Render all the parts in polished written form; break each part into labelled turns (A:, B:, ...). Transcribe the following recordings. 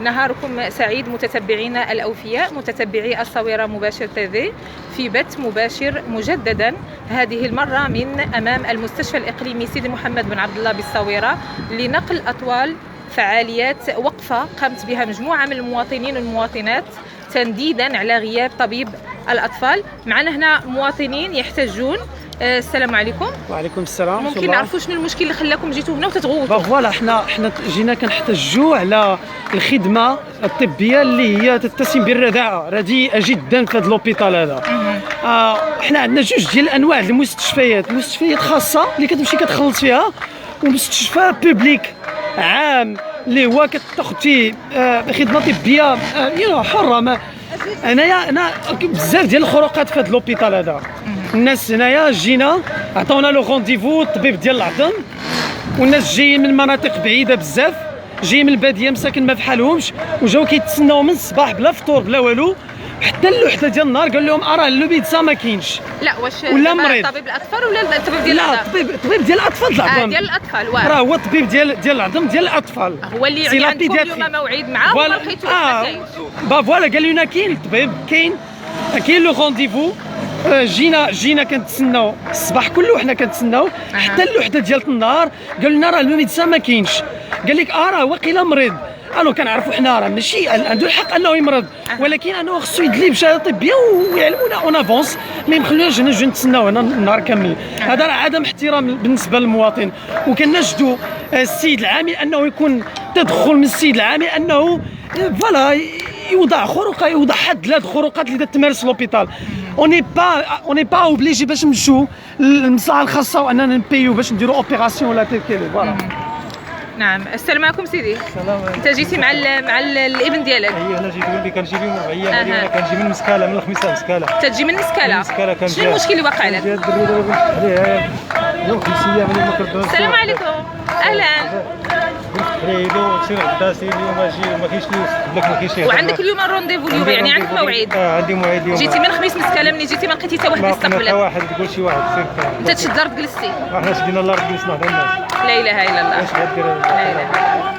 A: نهاركم سعيد متتبعينا الأوفياء، متتبعي الصويرة مباشر تيفي، في بث مباشر مجددا هذه المرة من أمام المستشفى الإقليمي سيدي محمد بن عبد الله بالصويرة لنقل أطوال فعاليات وقفة قامت بها مجموعة من المواطنين والمواطنات تنديدا على غياب طبيب الأطفال. معنا هنا مواطنين يحتجون. السلام عليكم.
B: وعليكم السلام.
A: ممكن نعرفوا شنو المشكل اللي خلاكم جيتوا هنا وتتغوتوا؟
B: فوالا حنا جينا كنحتجوا على الخدمه الطبيه اللي هي تتسم بالرداءه رديئه جدا في هذا لوبيتال هذا. حنا عندنا جوج ديال انواع المستشفيات، مستشفيات خاصه اللي كتمشي كتخلص فيها، ومستشفى بوبليك عام اللي هو كتاخذ فيه خدمه طبيه حره. انا بزاف ديال الخروقات في هذا لوبيتال هذا. الناس هنايا جينا عطاونا لو رونديفو الطبيب ديال العظم، والناس جايين من مناطق بعيده بزاف، جايين من الباديه مساكن ما فحالهمش، وجاو كيتسناو من الصباح بلا فطور بلا والو حتى الوحده ديال النهار. قال لهم راه لو ميدسان ما كاينش.
A: لا واش
B: ولا مريض
A: طبيب الاطفال ولا الطبيب ديال العظام؟
B: لا طبيب ديال الاطفال العظام.
A: ديال الاطفال
B: راه هو الطبيب ديال العظام ديال الاطفال،
A: هو اللي يعني عندكم اليوم موعد معاه وما لقيتوش. ما كاينش.
B: فوالا قال لنا كاين الطبيب، كاين لو رونديفو. جينا كنتسناو الصباح كله، حنا كنتسناو حتى الوحده ديال النهار. قال لنا راه الميدسان ما كاينش. قال لك راه واقيلا مريض. الو كنعرفوا حنا راه ماشي عنده الحق انه يمرض، ولكن انه خصو يدلي بشهاده طبيه ويعلمونا اون افونس، ما يخلوناش نجي نتسناو هنا النهار كامل. هذا راه عدم احترام بالنسبه للمواطن. وكنشدوا السيد العامل انه يكون تدخل من السيد العامل انه فوالا يوضع خروقات، يوضع حد لهاد الخروقات اللي تتمارس لوبيتال. اوني با اوبليجي باش نمشيو للمصلحه الخاصه واننا نبيو باش نديرو اوبيراسيون ولا تيكيلو. فوالا.
A: نعم. السلام عليكم سيدي.
B: السلام عليكم.
A: انت جيتي مع الابن ديالك؟
C: اي انا جيت ولدي كنجي بهم ايام. كنجي من مسكاله، من الخميسه مسكاله.
A: تجي من مسكاله؟ شنو المشكل اللي واقع لك؟
C: جات الدري دابا عليها يوم 5 ايام اللي ما كردوش.
A: السلام عليكم. اهلا.
C: حريدو سير عباسي اليوم اجي ما كاينش لي لك ما كاينش.
A: وعندك اليوم الرونديفو اليوم، يعني عندك موعد؟
C: عندي موعد اليوم.
A: جيتي من خميس مسكاله، ملي جيتي ما لقيتي حتى واحد يستقبلك؟
C: حتى واحد تقول شي واحد سير.
A: انت تشد الارض جلستي؟
C: احنا شدينا الارض جلسنا حدا الناس.
A: لا اله الا الله.
C: واش غادير؟
A: لا اله الا الله.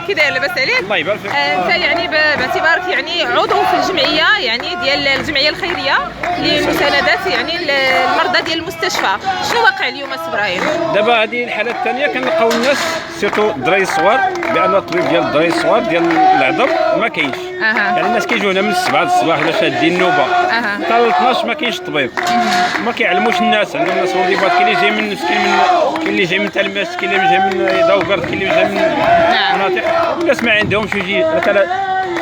A: كي داير لاباس عليك؟
D: الله يبارك فيك.
A: انت يعني باعتبارك يعني عضو في الجمعيه، يعني ديال الجمعيه الخيريه لمساندات يعني المرضى ديال المستشفى، شنو واقع اليوم ابراهيم؟
D: دابا هذه الحاله الثانيه كنلقاو الناس سيرتو الدراري الصغار بان الطبيب ديال الدراري الصغار ديال العظم ما كاينش. يعني الناس كيجيو هنا من 7 الصباح ولا شادين النوبه حتى ل 12 ما كاينش طبيب. ما كيعلموش الناس، عندهم ناس وظيفات. كاين اللي جاي من كاين اللي جاي من تلماس، كاين اللي جاي من داوكرت، كاين اللي جاي من مناطق. الناس ما عندهمش يجي.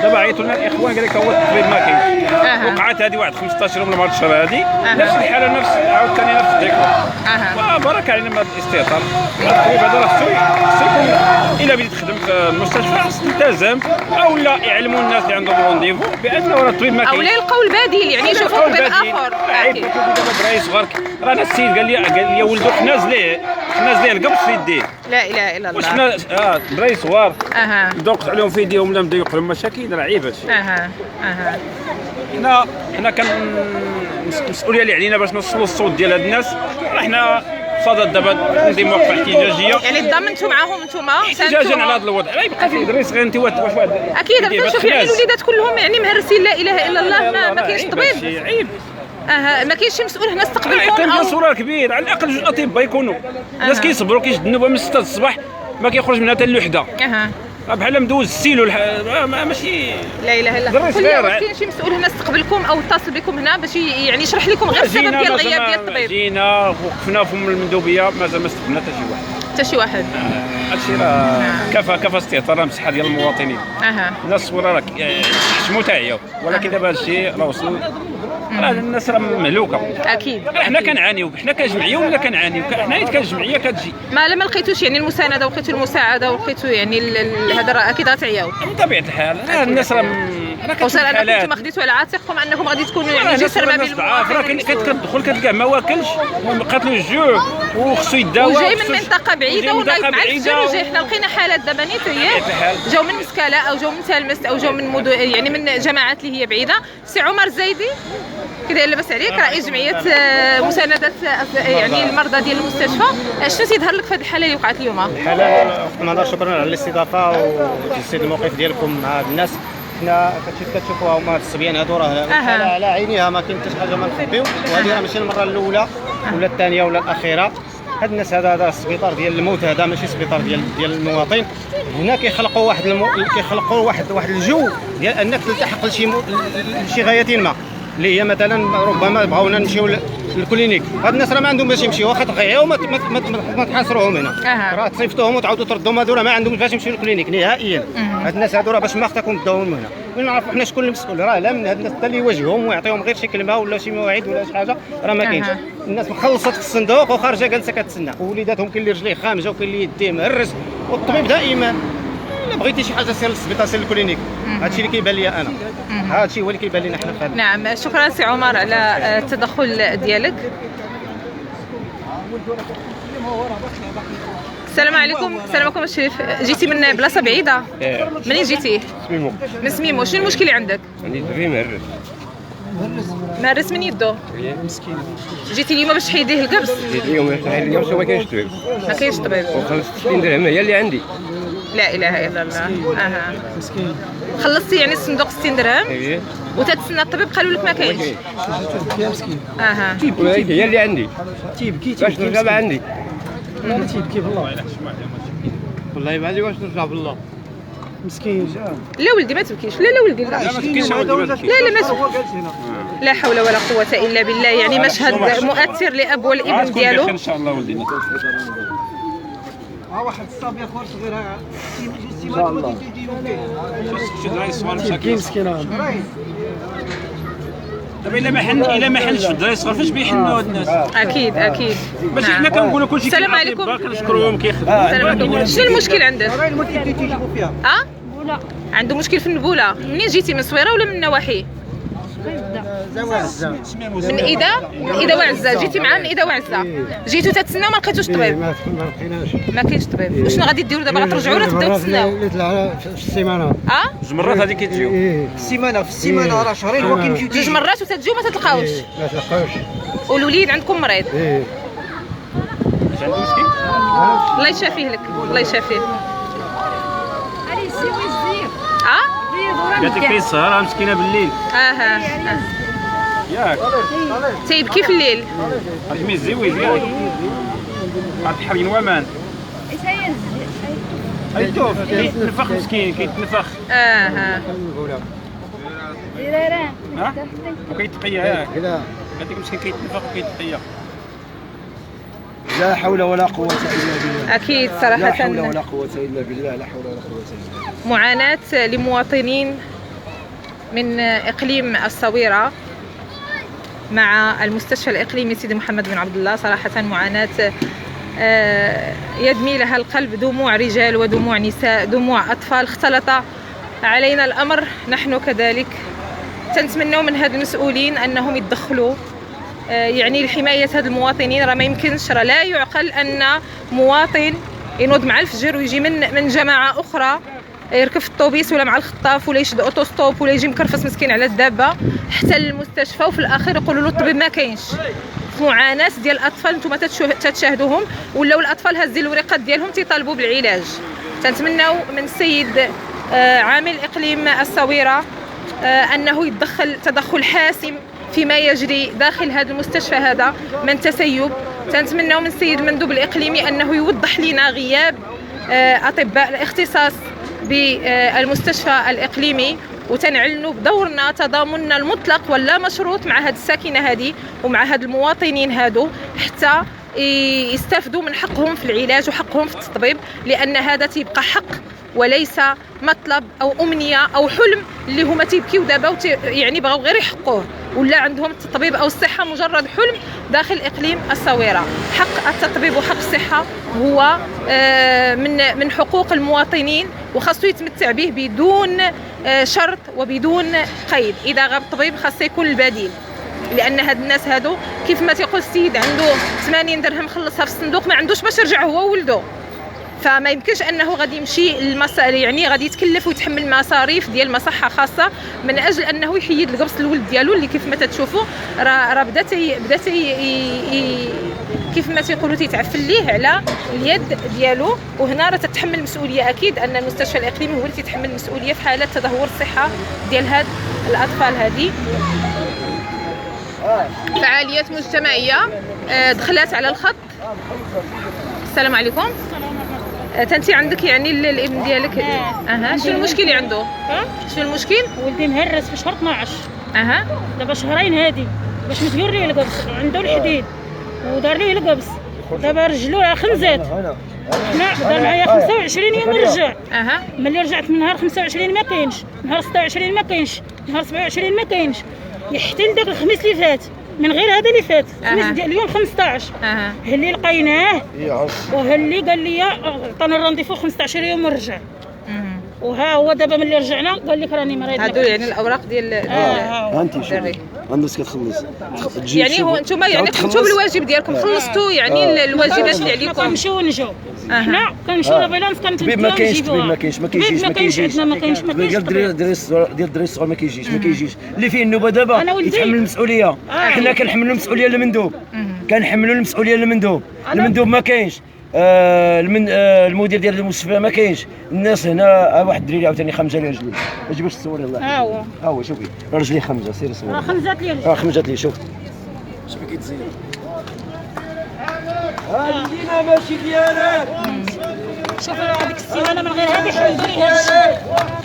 D: دابا عيطوا لنا الاخوان قال لك هو الطبيب ما كاينش. وقعت هذه واحد 15 يوم ولا الشهر هذه نفس الحاله، نفس عاوتاني نفس الذكر. وبارك علينا من هذا الاستهتار. الطبيب هذا راه خصو يكون الا بديت تخدم في المستشفى خصك تلتزم، او لا يعلموا الناس اللي عندهم رونديفو بانه راه الطبيب ما كاينش،
A: او لا يلقاو البديل، يعني يشوفوا طبيب اخر.
D: عيب دابا الدراري صغار. راه انا السيد قال لي ولدو حناز ليه القبض في يديه.
A: لا اله الا الله.
D: واش حنا دراري صغار دوقت عليهم في يديهم ولا بداو يقروا مشاكل، راه عيب هادشي. حنا كان المسؤوليه اللي علينا باش نوصلوا الصوت ديال هاد الناس. حنا صدد دابا تنظيم وقفه احتجاجيه، يعني
A: تضامنتوا معاهم نتوما
D: احتجاجا على هذا الوضع. لا يبقى في دري صغير انت واش واحد
A: اكيد كنشوف يعني الوليدات كلهم يعني مهرسين لا اله الا الله. ما كاينش طبيب.
D: عيب.
A: ما كاينش شي مسؤول هنا استقبلكم؟
D: كان مسؤول كبير، على الاقل جوج اطباء يكونوا. الناس كيصبروا كيشد النوبه من 6 الصباح ما كيخرج منها حتى الوحده. بحال مدوز السيلو ماشي
A: لا اله الا الله. قول لي واش كاين شي مسؤول هنا استقبلكم او اتصل بكم هنا باش يعني يشرح لكم غير السبب ديال الغياب ديال الطبيب؟
D: جينا وقفنا في المندوبيه مازال ما استقبلنا حتى شي واحد.
A: حتى شي واحد.
D: هادشي راه كفى استهتار بالصحه ديال المواطنين. الناس الصغيره راه حشموا تعياو، ولكن دابا هادشي راه وصل الناس راه مهلوكه.
A: اكيد
D: حنا كنعانيو، حنا كجمعيه ولا كنعانيو، حنا كجمعيه كتجي
A: ما لقيتوش يعني المسانده ولقيتوا المساعده ولقيتوا يعني هذا راه اكيد غتعياو
D: بطبيعه الحال. الناس راه
A: وصل انكم خديتوا على عاتقكم انكم غادي تكونوا يعني جسر ما بين
D: المواطنين. كتدخل كتلقاه ما واكلش قاتلو الجوع وخصو يداوى
A: وجاي من منطقه بعيده ونايض مع الفجر وجاي. حنا لقينا حالات دابا نيتو جاو من مسكاله او جاو من تلمست او جاو من مدن يعني من جماعات اللي هي بعيده. سي عمر الزايدي كذا لاباس عليك رئيس جمعيه مساندة يعني المرضى ديال المستشفى، شنو تيظهر لك في هذه الحاله اللي وقعت اليوم؟
C: الحاله نهضر شكرا على الاستضافه وتجسيد الموقف ديالكم مع الناس. حنا كتشوفوا هما الصبيان هادو راه الحاله على عينيها، ما كاين حتى شي حاجه ما نخبيو، وهذه راه ماشي المره الاولى ولا الثانيه ولا الاخيره. هاد الناس هذا السبيطار ديال الموت، هذا ماشي سبيطار ديال المواطن. هنا كيخلقوا واحد الجو ديال انك تلتحق لشي غايه ما، اللي هي مثلا ربما بغاونا نمشيو للكلينيك. هاد الناس راه ما عندهم باش يمشيو، واخا تغيعوا ما تحاصروهم هنا. راه تصيفطوهم وتعاودوا تردوهم، هادو راه ما عندهمش باش يمشيو للكلينيك نهائيا. هاد الناس هادو راه باش ما خصكم تداوهم هنا. وين نعرفوا حنا شكون المسؤول؟ راه لا من هاد الناس حتى اللي يواجههم ويعطيهم غير شي كلمه ولا شي مواعيد ولا شي حاجه راه ما كاينش. الناس مخلصت في الصندوق وخارجه جالسه كتسنى، ووليداتهم كاين اللي رجليه خامجه وكاين اللي يديه مهرس. والطبيب دائما الا بغيتي شي حاجه سير للسبيطار، سير للكلينيك. هادشي اللي كيبان لي انا، هادشي هو اللي كيبان لنا حنا فهاد.
A: نعم شكرا سي عمر على التدخل ديالك. السلام عليكم. السلام عليكم الشريف. جيتي من بلاصه بعيده؟ منين جيتي؟
E: سميمو.
A: من سميمو. شنو المشكل اللي عندك؟
E: عندي دري مهرس.
A: مهرس من يدو؟
E: مسكين.
A: جيتي اليوم باش تحيديه الكبس؟
E: جيت اليوم ما كاينش طبيب.
A: ما كاينش طبيب.
E: وخلصت 60 درهم هي اللي عندي.
A: لا اله الا الله. مسكين. خلصتي يعني الصندوق 60 درهم؟
E: اييه.
A: وتتسنى الطبيب قالوا لك ما كاينش؟
E: يا مسكين.
A: تيبكي
E: هي اللي عندي. تيبكي باش نرجع ما عندي.
C: والله تيبكي بالله.
E: والله ما عندي واش نرجع بالله.
C: مسكين.
A: لا ولدي ما تبكيش. لا ولدي لا.
D: لا ما تبكيش
A: لا ما تبكيش. لا حول ولا قوة إلا بالله. يعني مشهد مؤثر لأب والابن ديالو.
D: ان شاء الله ولدي.
C: واحد الصبي اخر صغير
E: ان شاء الله.
D: شي دراري صغار
C: مساكين مسكين.
D: دابا الا ما حلش في الدراري الصغار فاش بيحنوا هاد الناس؟
A: اكيد اكيد.
D: ماشي حنا كنقولوا كلشي.
A: السلام عليكم.
D: كنشكروهم كيخدموا.
A: السلام عليكم. شنو المشكل عندك؟
C: تيجيبوا فيها.
A: بولا. عنده مشكل في النبوله. منين جيتي؟ من الصويره ولا من النواحي؟ من إيدا وعزة. جيتي معاه من إيدا وعزة. جيتو تتسناو ما لقيتوش طبيب؟
C: ما لقيناش.
A: ما كاينش طبيب. وشنو غادي ديروا دابا؟ غترجعوا ولا تبداو تسناو؟
C: في السيمانه.
D: جوج مرات هذه كتجيو.
C: في السيمانه راه شهرين هو كيمشيو.
A: جوج مرات وتتجيو ما تلقاوش؟
C: ما تلقاوش.
A: والوليد عندكم مريض؟
D: واش عنده مشكل؟
A: الله يشافيه لك. الله يشافيه.
D: قالت لك كيسهر مسكينه بالليل. ياك
A: تيبكي في الليل.
D: هاد ميزيوي ديالك هاد الحرين ومان هيتوف كيتنفخ مسكين كيتنفخ. وكيتقيا ياك. قالت لك مسكين كيتنفخ وكيتقيا.
C: لا حول ولا قوة إلا بالله.
A: أكيد صراحة.
C: لا حول ولا قوة إلا بالله. لا حول ولا قوة إلا بالله.
A: معاناة لمواطنين من إقليم الصويرة مع المستشفى الإقليمي سيدي محمد بن عبد الله. صراحة معاناة يدمي لها القلب. دموع رجال ودموع نساء، دموع أطفال، اختلط علينا الأمر نحن كذلك. تنتمنوا من هاد المسؤولين أنهم يتدخلوا يعني لحماية هاد المواطنين. راه ما يمكنش، راه لا يعقل أن مواطن ينوض مع الفجر ويجي من جماعة أخرى يركب في الطوبيس ولا مع الخطاف ولا يشد اوتوستوب ولا يجي مكرفس مسكين على الدابه حتى للمستشفى، وفي الاخير يقولوا له الطبيب ما كاينش. معاناه ديال الاطفال نتوما تتشاهدوهم، ولاو الاطفال هازين الوريقات ديالهم تيطالبوا بالعلاج. تنتمناو من السيد عامل اقليم الصويره انه يتدخل تدخل حاسم فيما يجري داخل هذا المستشفى هذا من تسيب. تنتمناو من السيد المندوب الاقليمي انه يوضح لنا غياب اطباء الاختصاص بالمستشفى الإقليمي، وتنعلنوا بدورنا تضامننا المطلق ولا مشروط مع هاد الساكنة هذه ومع هاد المواطنين هادو حتى يستافدوا من حقهم في العلاج وحقهم في التطبيب، لأن هذا تيبقى حق وليس مطلب او امنيه او حلم اللي هما تيبكيو دابا يعني بغاو غير يحقوه، ولا عندهم التطبيب او الصحه مجرد حلم داخل اقليم الصويره. حق التطبيب وحق الصحه هو من حقوق المواطنين، وخاصو يتمتع به بدون شرط وبدون قيد. اذا غاب الطبيب خاص يكون البديل، لان هاد الناس هادو كيف ما تيقول السيد عنده 80 درهم خلصها في الصندوق ما عندوش باش يرجع هو وولده، فما يمكنش انه غادي يمشي يعني غادي يتكلف ويتحمل مصاريف ديال مصحه خاصه من اجل انه يحيد القبص للولد ديالو اللي كيف ما تتشوفوا راه بدا كيف ما تيقولوا تيتعفن ليه على اليد ديالو. وهنا راه تتحمل المسؤوليه، اكيد ان المستشفى الاقليمي هو اللي تيتحمل المسؤوليه في حاله تدهور الصحه ديال هاد الاطفال هذه. فعاليات مجتمعيه دخلت على الخط. السلام عليكم. تنتي عندك يعني الابن ديالك شنو المشكل اللي عنده؟ شنو المشكل؟
F: ولدي مهرس في شهر 12 دابا شهرين هادي باش متغير ليه القبص، عنده الحديد ودار ليه القبص، دابا رجلوها خنزات. حنا دار معايا 25 يوم ورجع. ملي رجعت من نهار 25 ما كاينش، نهار 26 ما كاينش، نهار 27 ما كاينش، حتى لداك الخميس اللي فات من غير هذا اللي فات الخميس ديال اليوم 15 اللي لقيناه وهاللي قال لي عطانا الرونديفو 15 يوم ورجع. وها هو دابا ملي رجعنا قال لك راني مريض.
A: هادو يعني الاوراق ديال
E: انت شوف الناس كتخلص
A: يعني هو نتوما يعني قمتوا بالواجب ديالكم، خلصتوا يعني الواجبات اللي عليكم.
F: كنمشيو ونجيو حنا كنمشيو لابيلانس
E: الطبيب ما كاينش، الطبيب ما كاينش، ما كيجيش
F: ما كاينش
E: ديال الدراري الصغار ما كيجيش اللي فيه النوبه دابا يتحمل المسؤوليه. حنا كنحملوا المسؤوليه للمندوب، كنحملوا المسؤوليه للمندوب ما كاينش. المدير ديال المستشفى ما كاينش. الناس هنا واحد الدريري عاوتاني خمجه لي رجلي، اجي باش تصور يلاه. ها هو شوفي رجلي خمجه، سيري صور.
F: خمجات لي
E: خمجات لي. شوف كيتزين المدينه ماشي ديالك.
F: شوف هذيك السيمانه من غير هذه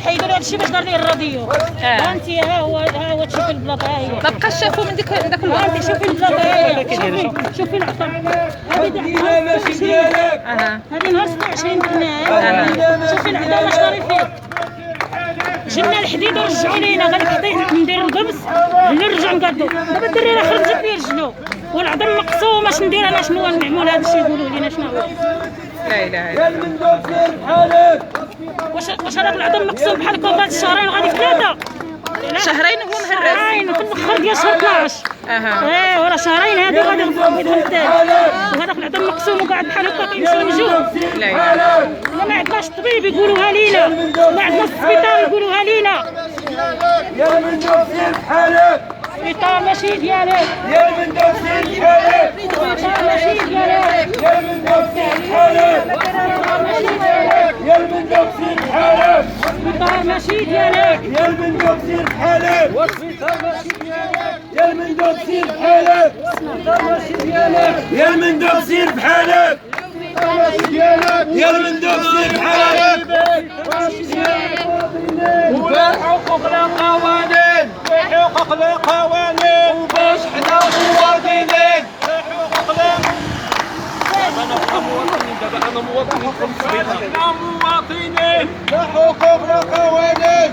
F: حيدوا لي هذا الشيء باش دار لي الراديو. انت ها هو تشوفي البلاطه ها هي
A: ما بقاش شافوا من داك الوقت.
F: انت شوفي البلاطه ها هي، شوفي العطر
E: المدينه ماشي ديالك.
F: هذه نهار 26 درنا. شوفي العدا واش داري فيه. جبنا الحديد ورجعوا لينا، قال لك حطيت ندير القبص نرجع نقادو. دابا الدري راه خرجت لي رجلو والعظم مقسوم. اش ندير انا؟ شنو نعمل هذا الشيء؟ يقولوا لينا شنو هو؟
A: لا اله الا
E: الله.
F: واش هذاك العظم مقسوم بحال هكا بعد شهرين غادي في 3
A: شهرين هو مهرس.
F: شهرين في الاخر ديال شهر 12. وراه شهرين هادو غادي يخدموا بدون التاج، وهذاك العظم مقسوم وقاعد بحال هكا كيمشي لوجهه.
A: لا اله.
F: ما عندناش طبيب يقولوها لينا، ما عندناش السبيطار يقولوها لينا.
E: يا المندوب سير بحالك.
F: السبيطار ماشي ديالك.
E: يا المندوب سير بحالك.
F: السبيطار ماشي ديالك.
E: يا المندوب سير بحالك. يا المندوب سير بحالك.
F: السبيطار ماشي ديالك.
E: يا المندوب سير بحالك. والسبيطار ماشي ديالك. يا المندوب سير بحالك. السبيطار ماشي ديالك. يا المندوب سير بحالك. يا المندوب سير بحالك. وباش حقوق القوانين، حقوق القوانين، وباش حنا مواطنين، حقوق انا مواطنين. دابا انا مواطنين، حنا مواطنين، حقوق القوانين.